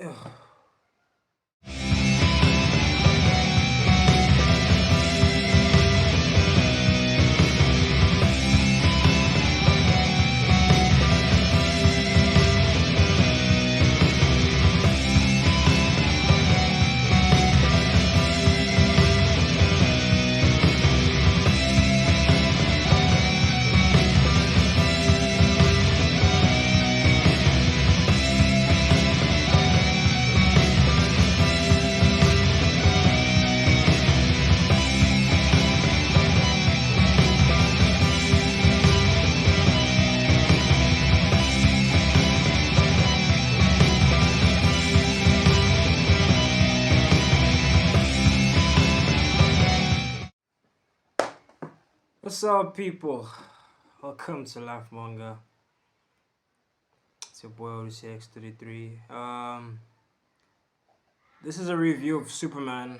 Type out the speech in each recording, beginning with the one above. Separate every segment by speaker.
Speaker 1: Ugh. What's up, people? Welcome to Life Manga. It's your boy ODCX33. This is a review of Superman.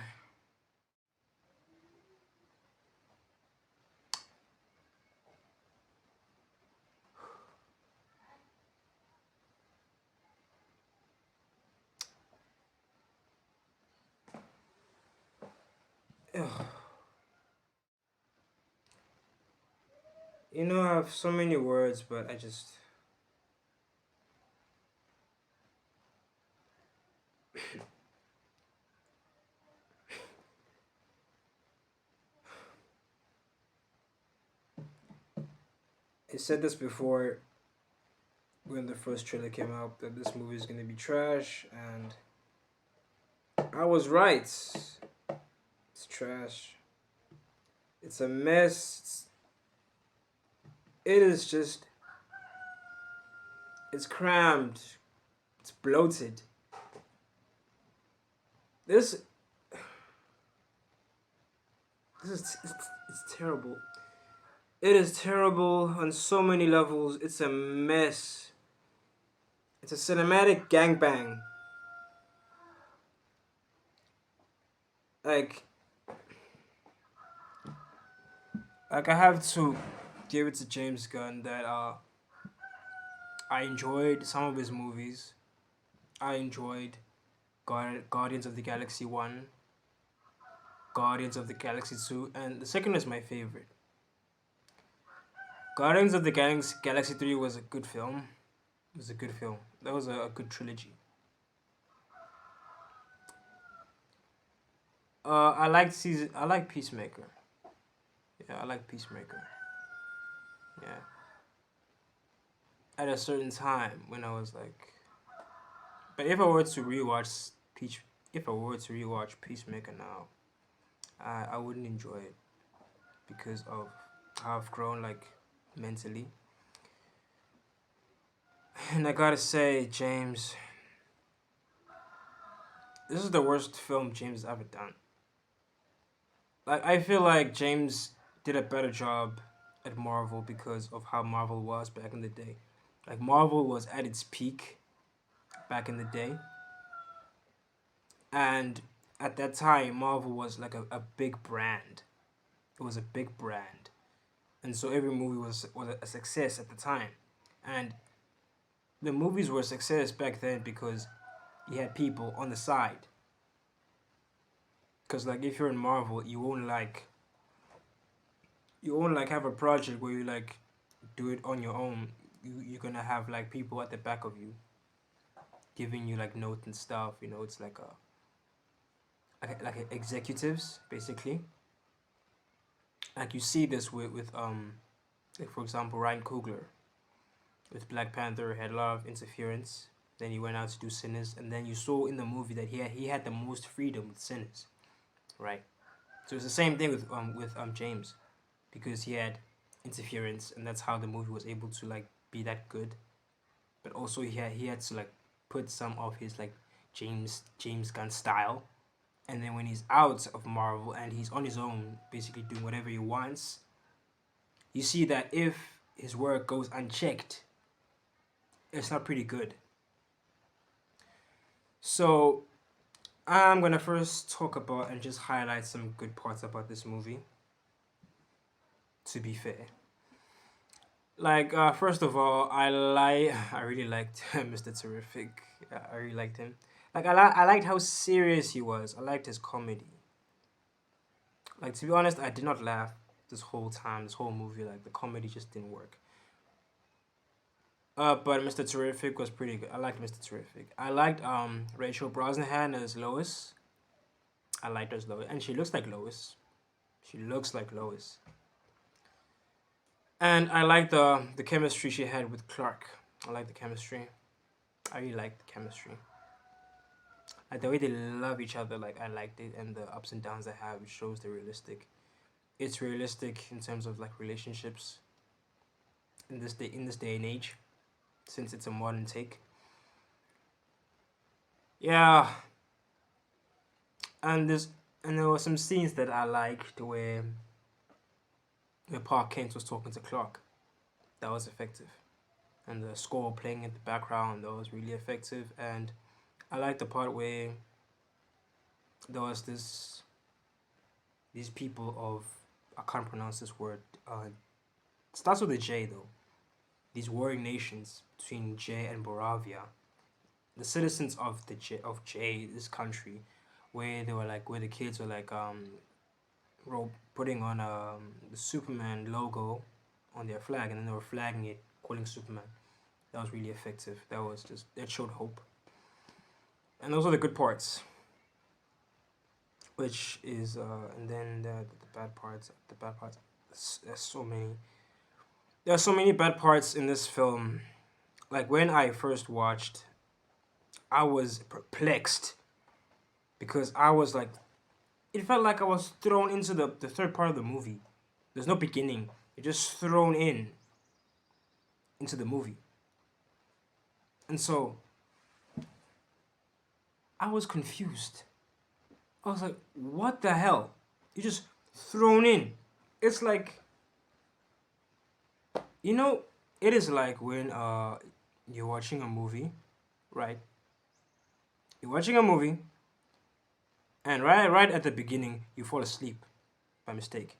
Speaker 1: Ugh. I have so many words, but I just. I said this before when the first trailer came out that this movie is gonna be trash, and I was right. It's trash. It's a mess. It is just. It's crammed. It's bloated. This. It's terrible. It is terrible on so many levels. It's a mess. It's a cinematic gangbang. Like I have to give it to James Gunn that I enjoyed some of his movies. I enjoyed Guardians of the Galaxy 1, Guardians of the Galaxy 2, and the second is my favorite. Guardians of the Galaxy 3 was a good film. It was a good film. That was a good trilogy. I like Peacemaker. Yeah, I like Peacemaker. Yeah. At a certain time when I was like, but if I were to rewatch Peacemaker now, I wouldn't enjoy it because of how I've grown like mentally. And I gotta say, James, this is the worst film James has ever done. Like, I feel like James did a better job at Marvel because of how Marvel was back in the day. Like, Marvel was at its peak back in the day. And at that time, Marvel was like a big brand. It was a big brand. And so every movie was a success at the time. And the movies were a success back then because you had people on the side. Because like if you're in Marvel, you won't have a project where you like do it on your own. You're gonna have like people at the back of you giving you like notes and stuff. It's like executives basically. Like you see this with like for example Ryan Coogler with Black Panther had a lot of interference. Then he went out to do Sinners, and then you saw in the movie that he had the most freedom with Sinners, right? So it's the same thing with James, because he had interference, and that's how the movie was able to like be that good. But also he had to like put some of his like James Gunn style, and then when he's out of Marvel and he's on his own, basically doing whatever he wants, you see that if his work goes unchecked, it's not pretty good. So I'm gonna first talk about and just highlight some good parts about this movie. To be fair, Like, first of all, I really liked Mr. Terrific. I really liked him. Like, I liked how serious he was. I liked his comedy. Like, to be honest, I did not laugh this whole time, this whole movie. Like, the comedy just didn't work. But Mr. Terrific was pretty good. I liked Mr. Terrific. I liked Rachel Brosnahan as Lois. I liked her as Lois, and she looks like Lois. She looks like Lois. And I liked the chemistry she had with Clark. I like the chemistry. I really liked the chemistry. Like the way they love each other. Like I liked it, and the ups and downs they have. It shows they're realistic. It's realistic in terms of like relationships in this day and age, since it's a modern take. Yeah, and there were some scenes that I liked where Park Kent was talking to Clark. That was effective, and the score playing in the background that was really effective. And I liked the part where there was these people of, I can't pronounce this word. It starts with a J though. These warring nations between J and Boravia, the citizens of J, this country, where they were like where the kids were like putting on the Superman logo on their flag, and then they were flagging it, calling Superman. That was really effective. That showed hope, and those are the good parts. Which is and then the bad parts. The bad parts. There's so many. There are so many bad parts in this film. Like when I first watched, I was perplexed because I was like, it felt like I was thrown into the third part of the movie. There's no beginning. You're just thrown into the movie. And so I was confused. I was like, what the hell? You're just thrown in. It's like, you know, it is like when you're watching a movie, right? You're watching a movie, and right at the beginning, you fall asleep by mistake.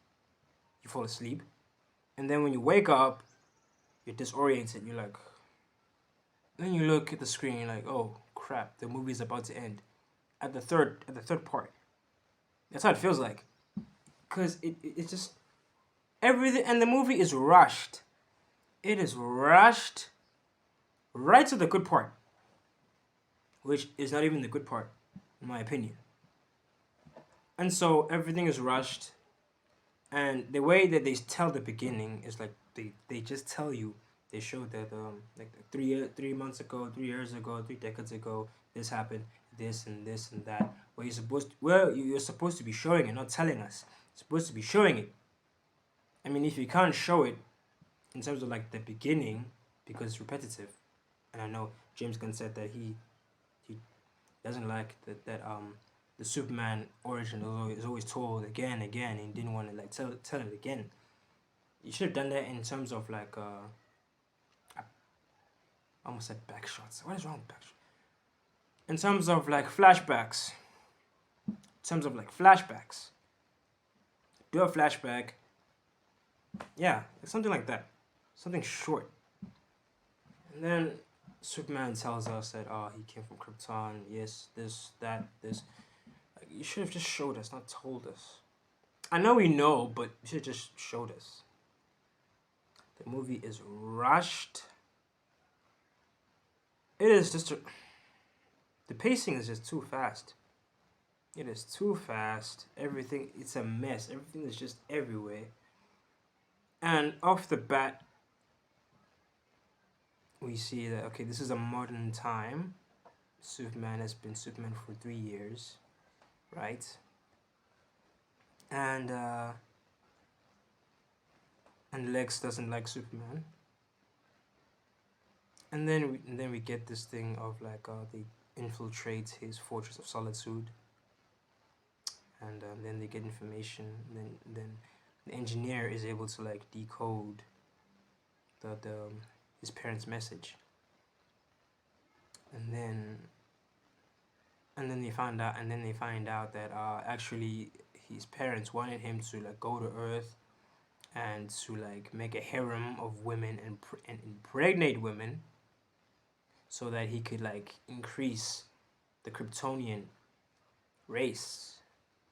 Speaker 1: You fall asleep, and then when you wake up, you're disoriented. You're like, then you look at the screen. You're like, oh crap, the movie's about to end. At the third part, that's how it feels like, cause it's just everything, and the movie is rushed. It is rushed right to the good part, which is not even the good part, in my opinion. And so everything is rushed, and the way that they tell the beginning is like they just tell you. They show that like 3 months ago, 3 years ago, 3 decades ago, this happened, this and that. You're supposed to be showing it, not telling us. You're supposed to be showing it. I mean, if you can't show it in terms of like the beginning because it's repetitive, and I know James Gunn said that he doesn't like that the Superman origin is always told again and again, and he didn't want to like tell it again. You should have done that in terms of like I almost said back shots. What is wrong with back shots? In terms of like flashbacks. In terms of like flashbacks. Do a flashback. Yeah, something like that. Something short. And then Superman tells us that he came from Krypton. Yes, this, that, this. Like, you should have just showed us, not told us. I know we know, but you should have just showed us. The movie is rushed. It is just the pacing is just too fast. It is too fast. Everything, it's a mess. Everything is just everywhere. And off the bat, we see that okay, this is a modern time. Superman has been Superman for 3 years, right? And Lex doesn't like Superman. And then we get this thing of like they infiltrate his fortress of solitude, and then they get information. Then the engineer is able to like decode the his parents' message, and they find out that actually his parents wanted him to like go to Earth and to like make a harem of women and impregnate women so that he could like increase the Kryptonian race,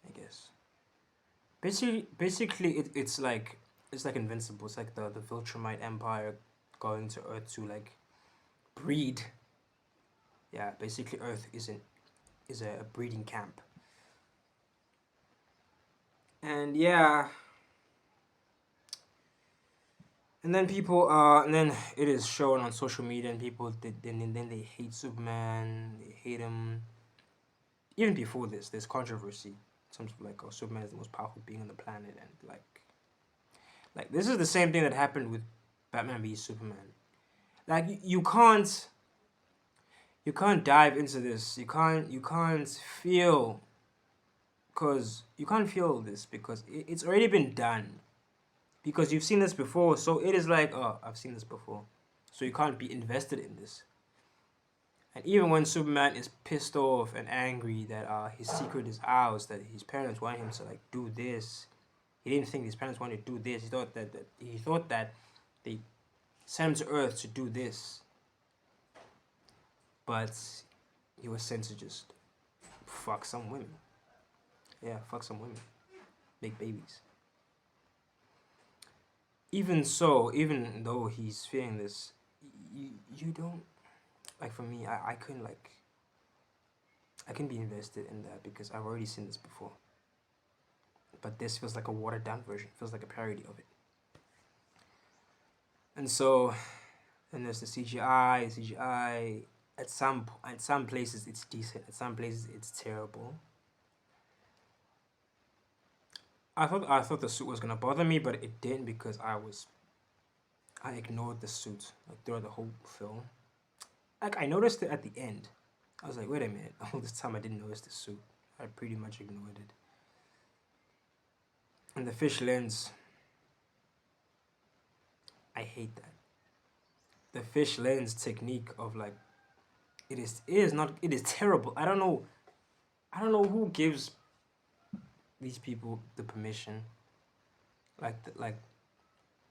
Speaker 1: I guess. Basically, it's like invincible. It's like the Viltrumite Empire going to Earth to like breed. Yeah, basically, Earth is a breeding camp. And yeah, and then and then it is shown on social media, and people then they hate Superman, they hate him. Even before this, there's controversy in terms of like, oh, Superman is the most powerful being on the planet, and like this is the same thing that happened with Batman v Superman. Like you can't dive into this. You can't feel because you can't feel this because it's already been done. Because you've seen this before, so it is like, oh, I've seen this before. So you can't be invested in this. And even when Superman is pissed off and angry that his secret is out, that his parents want him to like do this, he didn't think his parents wanted to do this. He thought that they sent him to Earth to do this, but he was sent to just fuck some women. Yeah, fuck some women, make babies. Even so, even though he's feeling this, you don't like. For me, I couldn't like. I can be invested in that because I've already seen this before. But this feels like a watered down version. Feels like a parody of it. And so, and there's the CGI. CGI at some places it's decent. At some places it's terrible. I thought the suit was gonna bother me, but it didn't because I ignored the suit like throughout the whole film. Like I noticed it at the end. I was like, wait a minute. All this time I didn't notice the suit. I pretty much ignored it. And the fish lens. I hate that. The fish lens technique of like it is terrible. I don't know who gives these people the permission. Like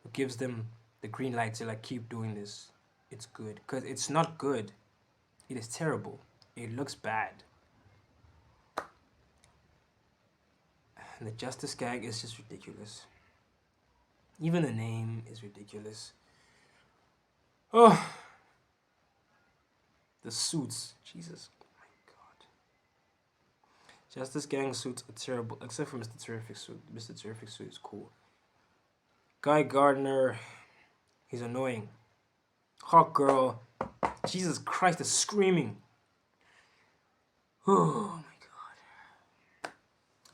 Speaker 1: who gives them the green light to like keep doing this. It's good. Because it's not good. It is terrible. It looks bad. And the Justice Gang is just ridiculous. Even the name is ridiculous. Oh, the suits. Jesus. Oh my God. Justice Gang suits are terrible, except for Mr. Terrific suit. Mr. Terrific suit is cool. Guy Gardner, he's annoying. Hawk Girl. Jesus Christ, the screaming. Oh my God.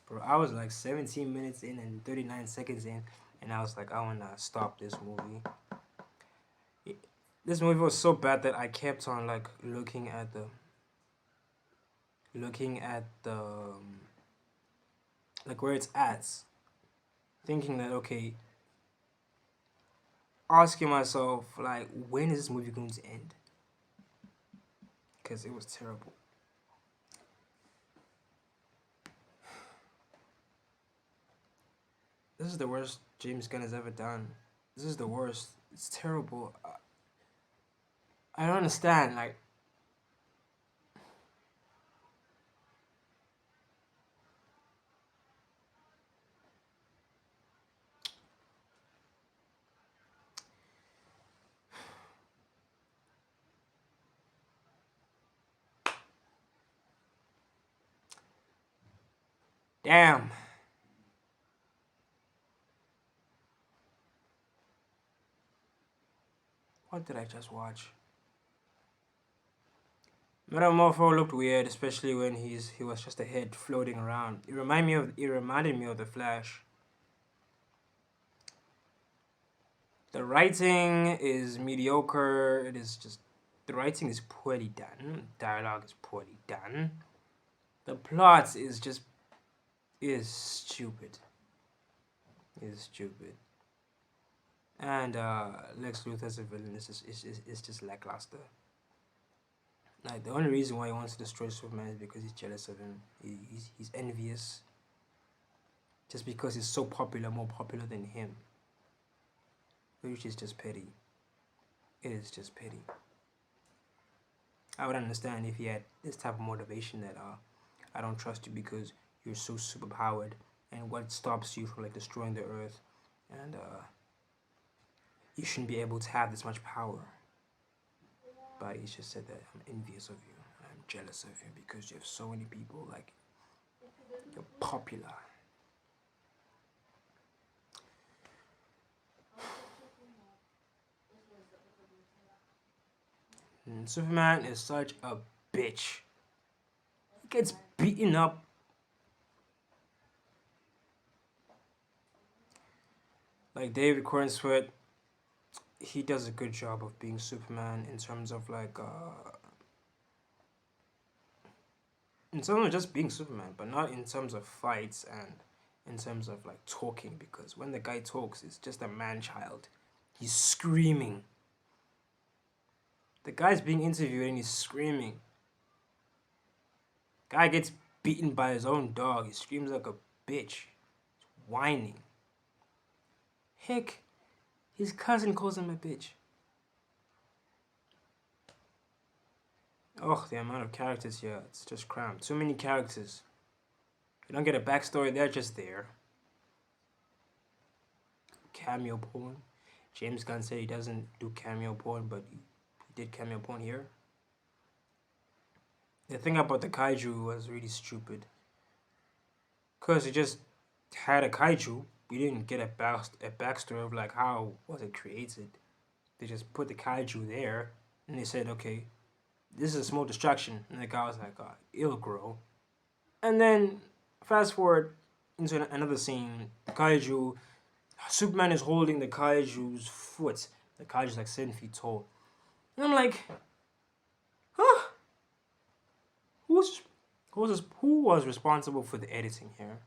Speaker 1: Bro, I was like 17 minutes in and 39 seconds in, and I was like, I wanna stop this movie. This movie was so bad that I kept on like looking at the like where it's at, thinking that okay, asking myself like when is this movie going to end? Because it was terrible. This is the worst James Gunn has ever done. This is the worst. It's terrible. I don't understand. Like, damn. What did I just watch? Metamorpho looked weird, especially when he was just a head floating around. It reminded me of The Flash. The writing is mediocre. It is just the writing is poorly done. Dialogue is poorly done. The plot is stupid. Is stupid. And Lex Luthor as a villain is just lackluster. Like the only reason why he wants to destroy Superman is because he's jealous of him. He's envious. Just because he's so popular, more popular than him. which is just petty. It is just petty. I would understand if he had this type of motivation that I don't trust you because you're so super powered, and what stops you from like destroying the earth, and you shouldn't be able to have this much power. But he just said that I'm envious of you, I'm jealous of you because you have so many people, like you're popular. And Superman is such a bitch. He gets beaten up. Like David Cornsweet, he does a good job of being Superman in terms of like in terms of just being Superman, but not in terms of fights and in terms of like talking, because when the guy talks, it's just a man child. He's screaming. The guy's being interviewed and he's screaming. Guy gets beaten by his own dog. He screams like a bitch. He's whining. Heck, his cousin calls him a bitch. Oh, the amount of characters here, it's just cramped. Too many characters. You don't get a backstory, they're just there. Cameo porn. James Gunn said he doesn't do cameo porn, but he did cameo porn here. The thing about the kaiju was really stupid. Because it just had a kaiju. We didn't get a backstory of like how was it created. They just put the kaiju there and they said, okay, this is a small distraction. And the guy was like, it'll grow. And then fast forward into another scene. The kaiju, Superman is holding the kaiju's foot. The kaiju's like 7 feet tall. And I'm like, huh? Who was responsible for the editing here?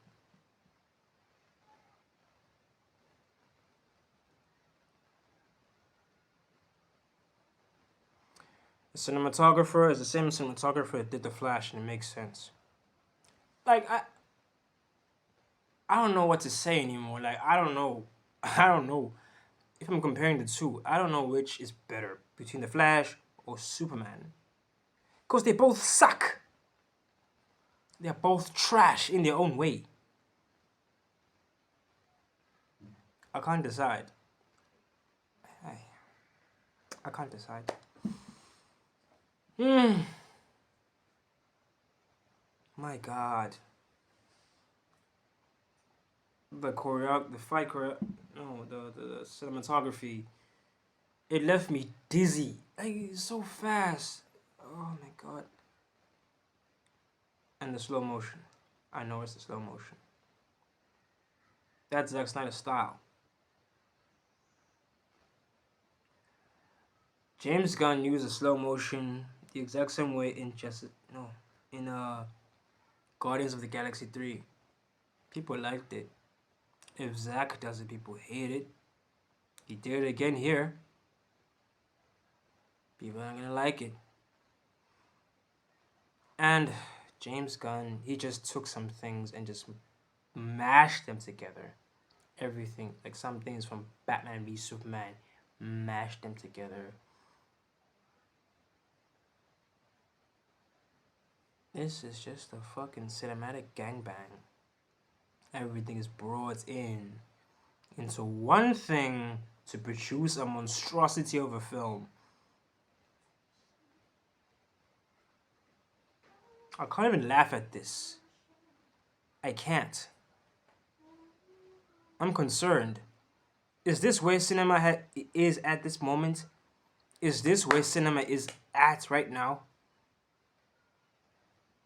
Speaker 1: The cinematographer is the same cinematographer that did The Flash, and it makes sense. Like, I don't know what to say anymore. Like, I don't know if I'm comparing the two. I don't know which is better between The Flash or Superman. Because they both suck. They're both trash in their own way. I can't decide. I can't decide. My God. The cinematography. It left me dizzy. Like, it's so fast. Oh my God. And the slow motion. I know it's the slow motion. That's Zack Snyder's style. James Gunn used the slow motion the exact same way in Guardians of the Galaxy 3. People liked it. If Zack does it, people hate it. He did it again here. People aren't gonna like it. And James Gunn, he just took some things and just mashed them together. Everything, like some things from Batman v Superman, mashed them together. This is just a fucking cinematic gangbang. Everything is brought in into one thing to produce a monstrosity of a film. I can't even laugh at this. I can't. I'm concerned. Is this where cinema is at this moment? Is this where cinema is at right now?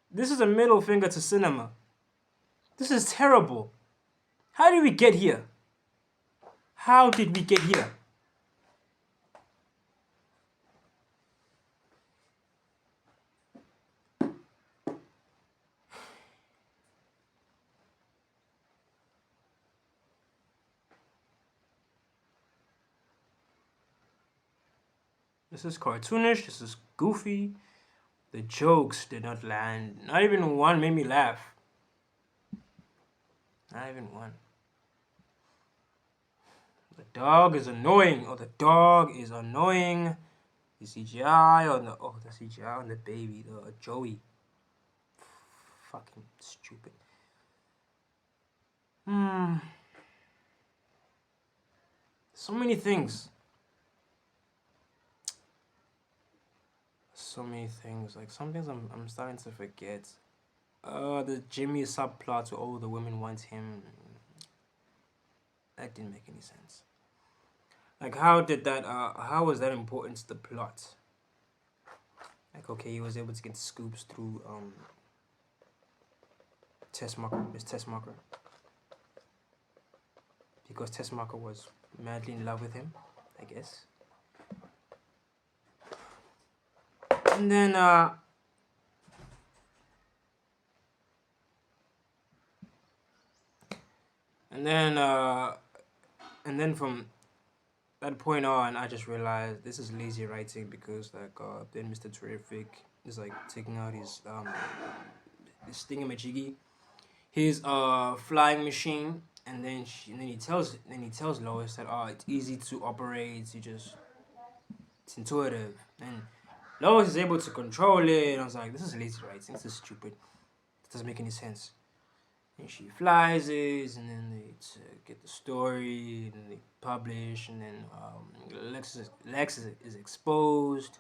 Speaker 1: This is a middle finger to cinema. This is terrible. How did we get here? How did we get here? This is cartoonish, this is goofy. The jokes did not land. Not even one made me laugh. Not even one. The dog is annoying. Oh, the dog is annoying. The CGI on the CGI on the baby, the Joey. Fucking stupid. So many things. So many things. Like some things I'm starting to forget. The Jimmy subplot where all the women want him. That didn't make any sense. Like how was that important to the plot? Like okay, he was able to get scoops through his test marker. Because test marker was madly in love with him, I guess. And then and then from that point on, I just realized this is lazy writing because like then Mr. Terrific is like taking out his thingamajiggy, his flying machine, and then he tells Lois that it's easy to operate, it's intuitive, and Lois is able to control it. And I was like, this is lazy writing, this is stupid, it doesn't make any sense. And she flies it, and then they get the story, and they publish, and then Lex is exposed,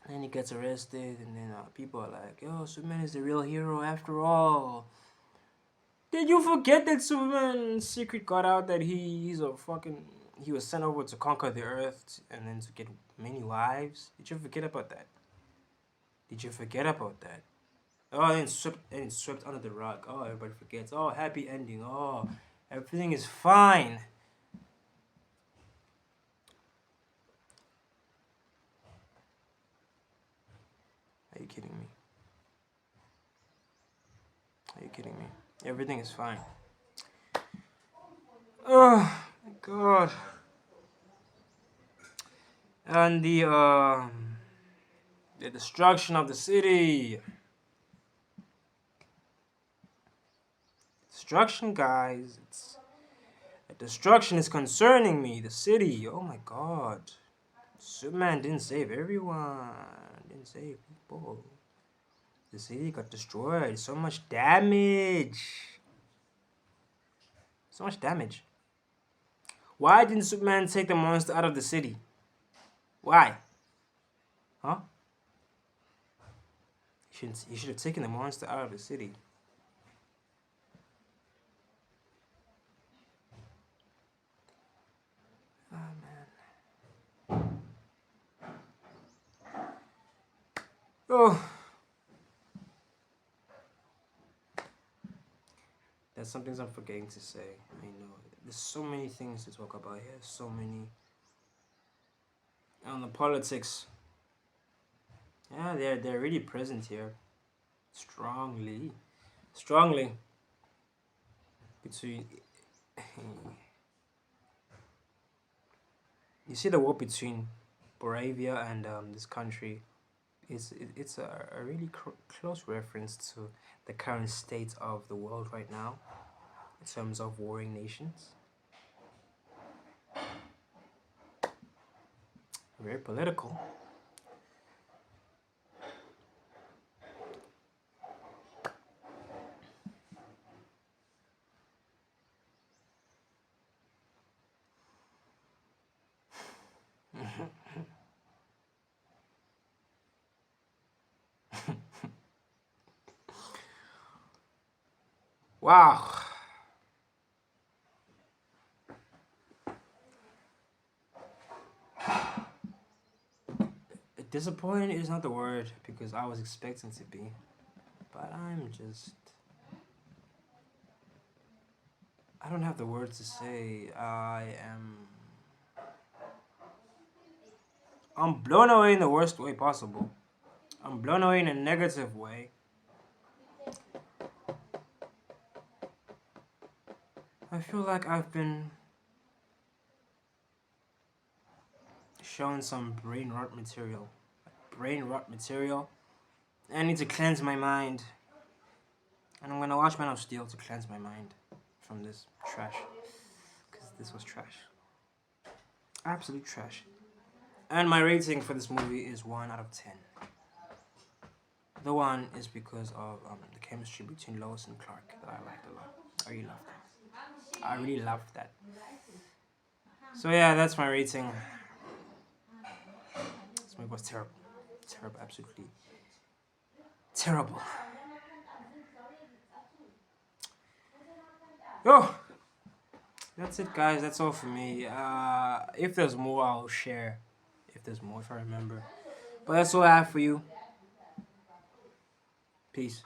Speaker 1: and he gets arrested, and then people are like, "Yo, Superman is the real hero after all." Did you forget that Superman's secret got out that he was sent over to conquer the Earth and then to get many wives? Did you forget about that? Did you forget about that? Oh, and it's swept under the rug. Oh, everybody forgets. Oh, happy ending. Oh, everything is fine. Are you kidding me? Are you kidding me? Everything is fine. Oh my god. And the destruction of the city. Destruction, guys. Destruction is concerning me. The city. Oh my god. Superman didn't save everyone. Didn't save people. The city got destroyed. So much damage. So much damage. Why didn't Superman take the monster out of the city? Why? Huh? He should have taken the monster out of the city. Oh man. Oh. There's some things I'm forgetting to say. I know. There's so many things to talk about here. So many. On the politics. Yeah, they're really present here. Strongly. Between you see the war between Moravia and this country. It's a really close reference to the current state of the world right now in terms of warring nations. Very political. Wow. Disappointed is not the word because I was expecting to be, but I don't have the words to say. I'm blown away in the worst way possible. I'm blown away in a negative way. I feel like I've been shown some brain rot material. I need to cleanse my mind. And I'm gonna watch Man of Steel to cleanse my mind from this trash. Because This was trash. Absolute trash. And my rating for this movie is 1 out of 10. The one is because of the chemistry between Lois and Clark that I liked a lot. I really loved that. I really loved that. So yeah, that's my rating. This movie was terrible. Terrible, absolutely terrible. Oh, that's it, guys. That's all for me. If there's more, I'll share. If there's more, if I remember. But that's all I have for you. Peace.